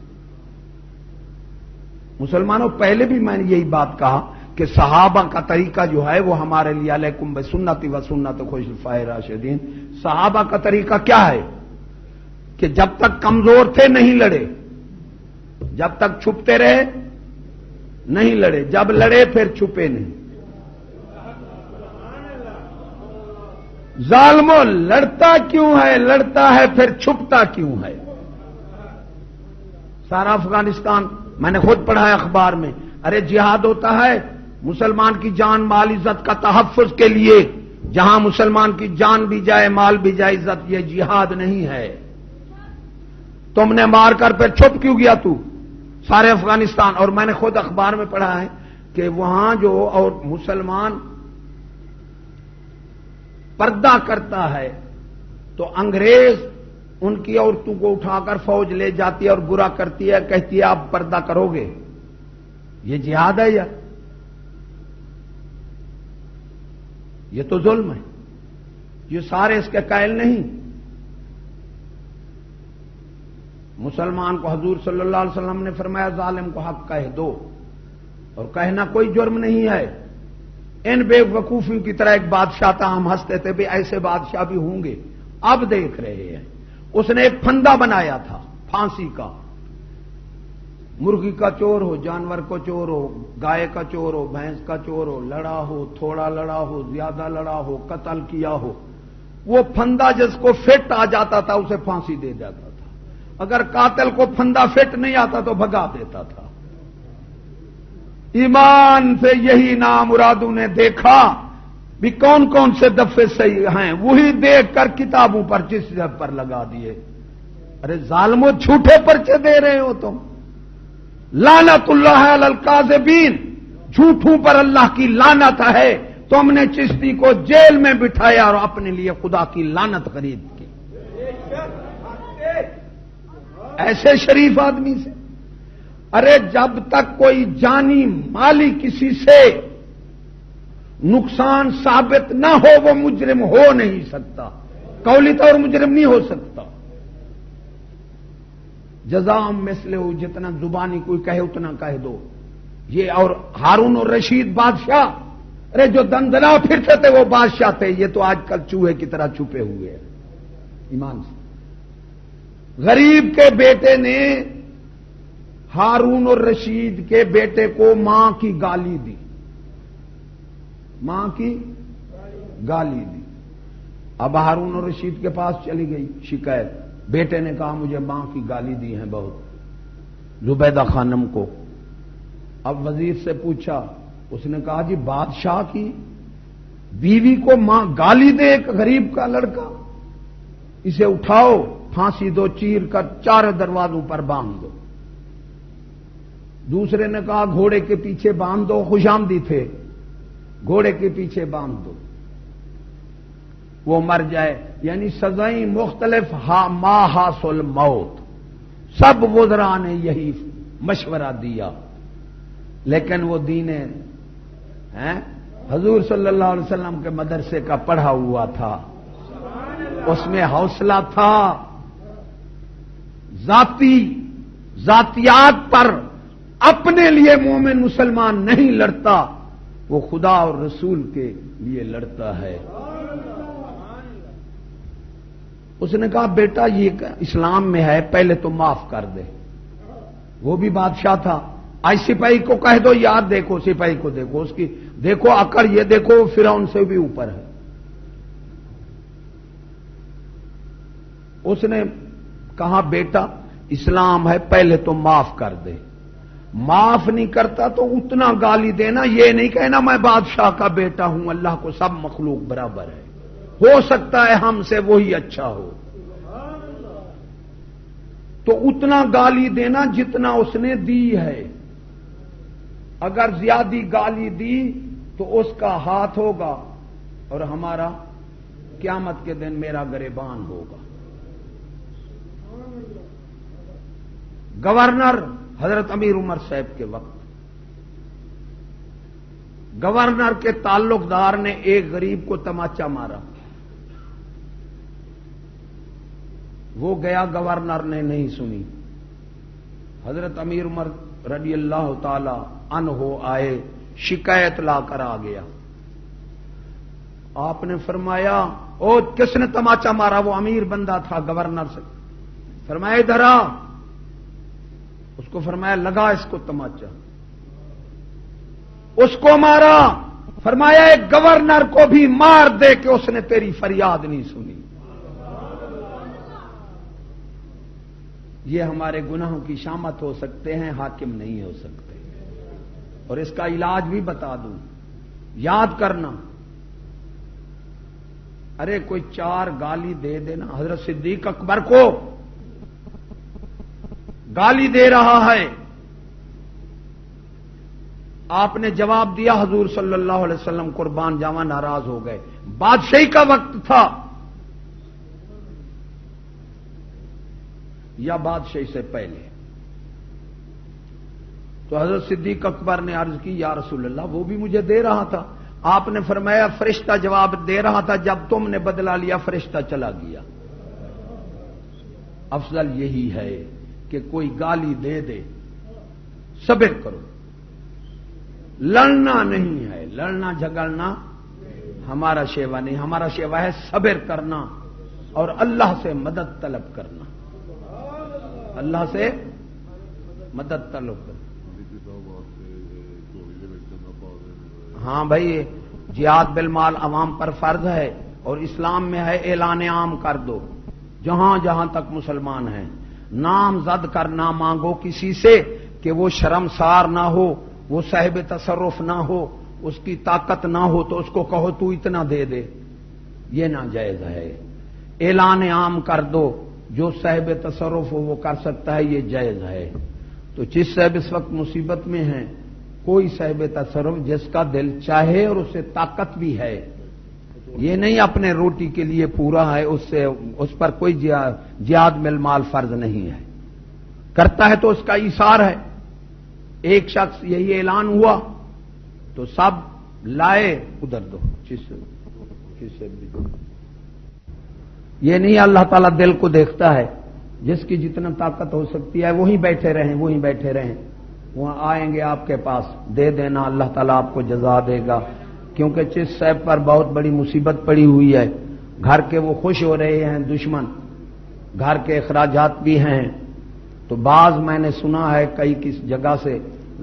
مسلمانوں، پہلے بھی میں نے یہی بات کہا کہ صحابہ کا طریقہ جو ہے وہ ہمارے لیے علیکم بسنتی و سنت خلفائے راشدین، صحابہ کا طریقہ کیا ہے کہ جب تک کمزور تھے نہیں لڑے، جب تک چھپتے رہے نہیں لڑے، جب لڑے پھر چھپے نہیں۔ ظالمو لڑتا کیوں ہے؟ لڑتا ہے پھر چھپتا کیوں ہے؟ سارا افغانستان میں نے خود پڑھا ہے اخبار میں، ارے جہاد ہوتا ہے مسلمان کی جان مال عزت کا تحفظ کے لیے، جہاں مسلمان کی جان بھی جائے مال بھی جائے عزت، یہ جہاد نہیں ہے۔ تم نے مار کر پھر چھپ کیوں گیا تو سارے افغانستان؟ اور میں نے خود اخبار میں پڑھا ہے کہ وہاں جو اور مسلمان پردہ کرتا ہے تو انگریز ان کی عورتوں کو اٹھا کر فوج لے جاتی ہے اور برا کرتی ہے، کہتی ہے آپ پردہ کرو گے، یہ جہاد ہے یا یہ تو ظلم ہے؟ یہ سارے اس کے قائل نہیں۔ مسلمان کو حضور صلی اللہ علیہ وسلم نے فرمایا ظالم کو حق کہہ دو، اور کہنا کوئی جرم نہیں ہے۔ ان بے وقوفیوں کی طرح ایک بادشاہ تھا، ہم ہنستے تھے بھی ایسے بادشاہ بھی ہوں گے، اب دیکھ رہے ہیں۔ اس نے ایک پھندا بنایا تھا پھانسی کا، مرغی کا چور ہو، جانور کو چور ہو، گائے کا چور ہو، بھینس کا چور ہو، لڑا ہو، تھوڑا لڑا ہو، زیادہ لڑا ہو، قتل کیا ہو، وہ پھندا جس کو فٹ آ جاتا تھا اسے پھانسی دے دیتا تھا، اگر قاتل کو پھندا فٹ نہیں آتا تو بھگا دیتا تھا۔ ایمان سے یہی نامرادوں نے دیکھا بھی کون کون سے دفے صحیح ہیں، وہی دیکھ کر کتابوں پر جس پر لگا دیے۔ ارے ظالموں جھوٹے پرچے دے رہے ہو تم، لعنت اللہ علی الکاذبین، جھوٹوں پر اللہ کی لعنت ہے۔ تم نے چشتی کو جیل میں بٹھایا اور اپنے لیے خدا کی لعنت خرید کی ایسے شریف آدمی سے۔ ارے جب تک کوئی جانی مالی کسی سے نقصان ثابت نہ ہو وہ مجرم ہو نہیں سکتا، قولی طور مجرم نہیں ہو سکتا۔ جزام مثل ہو، جتنا زبانی کوئی کہے اتنا کہہ دو۔ یہ اور ہارون اور رشید بادشاہ، ارے جو دندنا پھرتے تھے وہ بادشاہ تھے، یہ تو آج کل چوہے کی طرح چھپے ہوئے ہیں۔ ایمان سے غریب کے بیٹے نے ہارون اور رشید کے بیٹے کو ماں کی گالی دی، ماں کی گالی دی۔ اب ہارون اور رشید کے پاس چلی گئی شکایت، بیٹے نے کہا مجھے ماں کی گالی دی ہیں بہت، زبیدہ خانم کو۔ اب وزیر سے پوچھا، اس نے کہا جی بادشاہ کی بیوی کو ماں گالی دے ایک غریب کا لڑکا، اسے اٹھاؤ پھانسی دو، چیر کر 4 دروازوں پر باندھ دو۔ دوسرے نے کہا گھوڑے کے پیچھے باندھ دو، خوش آمدی تھے، گھوڑے کے پیچھے باندھ دو وہ مر جائے، یعنی سزائیں مختلف، ما حاصل موت۔ سب وزراء نے یہی مشورہ دیا، لیکن وہ دین حضور صلی اللہ علیہ وسلم کے مدرسے کا پڑھا ہوا تھا، اس میں حوصلہ تھا، ذاتیات پر اپنے لیے مومن مسلمان نہیں لڑتا، وہ خدا اور رسول کے لیے لڑتا ہے۔ اس نے کہا بیٹا یہ اسلام میں ہے، پہلے تو معاف کر دے۔ وہ بھی بادشاہ تھا، آج سپاہی کو کہہ دو یار دیکھو، سپاہی کو دیکھو، اس کی دیکھو عقل، یہ دیکھو فرعون سے بھی اوپر ہے۔ اس نے کہا بیٹا اسلام ہے، پہلے تو معاف کر دے۔ معاف نہیں کرتا تو اتنا گالی دینا، یہ نہیں کہنا میں بادشاہ کا بیٹا ہوں، اللہ کو سب مخلوق برابر ہے، ہو سکتا ہے ہم سے وہی اچھا ہو، تو اتنا گالی دینا جتنا اس نے دی ہے۔ اگر زیادہ گالی دی تو اس کا ہاتھ ہوگا اور ہمارا قیامت کے دن میرا گریبان ہوگا۔ گورنر حضرت امیر عمر صاحب کے وقت گورنر کے تعلق دار نے ایک غریب کو تماچا مارا، وہ گیا، گورنر نے نہیں سنی، حضرت امیر عمر رضی اللہ تعالی عنہ آئے، شکایت لا کر آ گیا۔ آپ نے فرمایا او کس نے تماچا مارا؟ وہ امیر بندہ تھا گورنر سے، فرمایا ادھر آ۔ اس کو فرمایا لگا اس کو تماچا، اس کو مارا، فرمایا ایک گورنر کو بھی مار دے کہ اس نے تیری فریاد نہیں سنی. یہ ہمارے گناہوں کی شامت ہو سکتے ہیں، حاکم نہیں ہو سکتے. اور اس کا علاج بھی بتا دوں، یاد کرنا. ارے کوئی 4 گالی دے دینا. حضرت صدیق اکبر کو گالی دے رہا ہے، آپ نے جواب دیا، حضور صلی اللہ علیہ وسلم قربان جاواں ناراض ہو گئے. بادشاہی کا وقت تھا یا بادشاہی سے پہلے؟ تو حضرت صدیق اکبر نے عرض کی، یا رسول اللہ وہ بھی مجھے دے رہا تھا. آپ نے فرمایا فرشتہ جواب دے رہا تھا، جب تم نے بدلا لیا فرشتہ چلا گیا. افضل یہی ہے کہ کوئی گالی دے دے، صبر کرو. لڑنا نہیں ہے، لڑنا جھگڑنا ہمارا شیوا نہیں. ہمارا شیوا ہے صبر کرنا اور اللہ سے مدد طلب کرنا. اللہ سے مدد طلب کرنا. ہاں بھائی، جہاد بالمال عوام پر فرض ہے، اور اسلام میں ہے اعلان عام کر دو جہاں جہاں تک مسلمان ہیں. نام زد کرنا مانگو کسی سے کہ وہ شرمسار نہ ہو، وہ صاحب تصرف نہ ہو، اس کی طاقت نہ ہو تو اس کو کہو تو اتنا دے دے، یہ ناجائز ہے. اعلان عام کر دو، جو صاحب تصرف ہو وہ کر سکتا ہے، یہ جائز ہے. تو جس صاحب اس وقت مصیبت میں ہیں، کوئی صاحب تصرف جس کا دل چاہے اور اسے طاقت بھی ہے، یہ نہیں اپنے روٹی کے لیے پورا ہے، اس پر کوئی جہاد بالمال فرض نہیں ہے. کرتا ہے تو اس کا ایثار ہے. ایک شخص یہی اعلان ہوا تو سب لائے ادھر دو، جس سے بھی دو. یہ نہیں اللہ تعالیٰ دل کو دیکھتا ہے، جس کی جتنا طاقت ہو سکتی ہے وہیں بیٹھے رہیں، وہیں بیٹھے رہیں. وہاں آئیں گے آپ کے پاس، دے دینا، اللہ تعالیٰ آپ کو جزا دے گا. کیونکہ جس صاحب پر بہت بڑی مصیبت پڑی ہوئی ہے، گھر کے وہ خوش ہو رہے ہیں، دشمن گھر کے اخراجات بھی ہیں. تو بعض میں نے سنا ہے کئی کس جگہ سے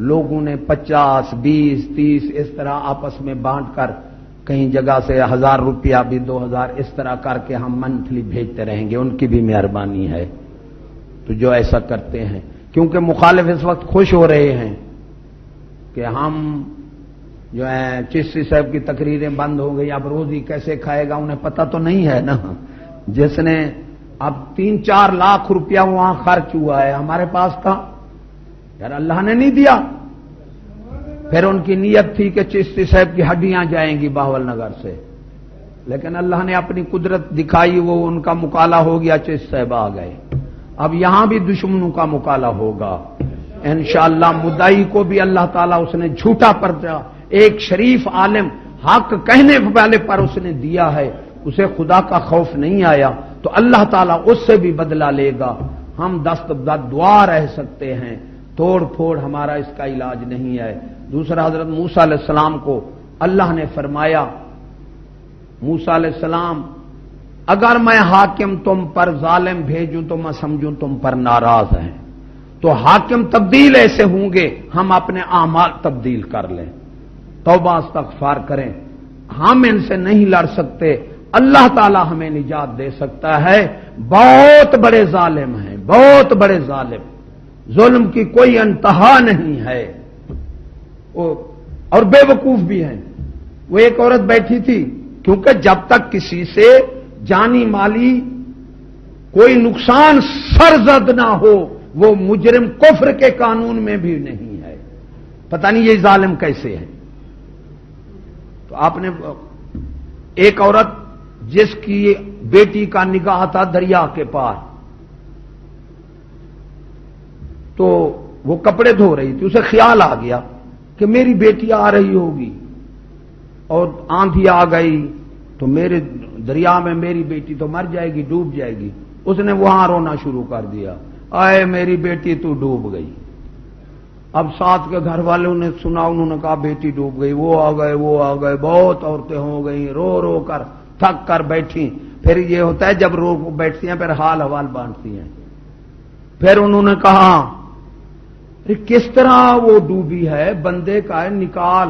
لوگوں نے 50، 20، 30 اس طرح آپس میں بانٹ کر، کہیں جگہ سے 1000 روپیہ بھی 2000 اس طرح کر کے ہم منتھلی بھیجتے رہیں گے. ان کی بھی مہربانی ہے. تو جو ایسا کرتے ہیں، کیونکہ مخالف اس وقت خوش ہو رہے ہیں کہ ہم جو ہے چشتی صاحب کی تقریریں بند ہو گئی، اب روزی کیسے کھائے گا. انہیں پتہ تو نہیں ہے نا، جس نے اب 3-4 لاکھ روپیہ وہاں خرچ ہوا ہے، ہمارے پاس تھا یار، اللہ نے نہیں دیا. پھر ان کی نیت تھی کہ چشتی صاحب کی ہڈیاں جائیں گی باول نگر سے، لیکن اللہ نے اپنی قدرت دکھائی، وہ ان کا مکالا ہو گیا، چشتی صاحب آ گئے. اب یہاں بھی دشمنوں کا مکالا ہوگا انشاءاللہ. مدعی کو بھی اللہ تعالیٰ اس نے جھوٹا پرچہ ایک شریف عالم حق کہنے والے پر اس نے دیا ہے، اسے خدا کا خوف نہیں آیا، تو اللہ تعالیٰ اس سے بھی بدلہ لے گا. ہم دست دعا رہ سکتے ہیں، توڑ پھوڑ ہمارا اس کا علاج نہیں ہے. دوسرا، حضرت موسیٰ علیہ السلام کو اللہ نے فرمایا، موسیٰ علیہ السلام اگر میں حاکم تم پر ظالم بھیجوں تو میں سمجھوں تم پر ناراض ہیں، تو حاکم تبدیل ایسے ہوں گے، ہم اپنے اعمال تبدیل کر لیں، توبہ استغفار کریں. ہم ان سے نہیں لڑ سکتے، اللہ تعالی ہمیں نجات دے سکتا ہے. بہت بڑے ظالم ہیں، بہت بڑے ظالم، ظلم کی کوئی انتہا نہیں ہے، اور بے وقوف بھی ہیں. وہ ایک عورت بیٹھی تھی، کیونکہ جب تک کسی سے جانی مالی کوئی نقصان سرزد نہ ہو وہ مجرم کفر کے قانون میں بھی نہیں ہے. پتہ نہیں یہ ظالم کیسے ہے. تو آپ نے ایک عورت جس کی بیٹی کا نکاح تھا دریا کے پار، تو وہ کپڑے دھو رہی تھی، اسے خیال آ گیا کہ میری بیٹی آ رہی ہوگی اور آندھی آ گئی تو میرے دریا میں میری بیٹی تو مر جائے گی، ڈوب جائے گی. اس نے وہاں رونا شروع کر دیا، آئے میری بیٹی تو ڈوب گئی. اب ساتھ کے گھر والوں نے سنا، انہوں نے کہا بیٹی ڈوب گئی، وہ آ گئے، بہت عورتیں ہو گئیں، رو رو کر تھک کر بیٹھی. پھر یہ ہوتا ہے جب رو بیٹھتی ہیں پھر حال حوال بانٹتی ہیں. پھر انہوں نے کہا کس طرح وہ ڈوبی ہے، بندے کا ہے، نکال.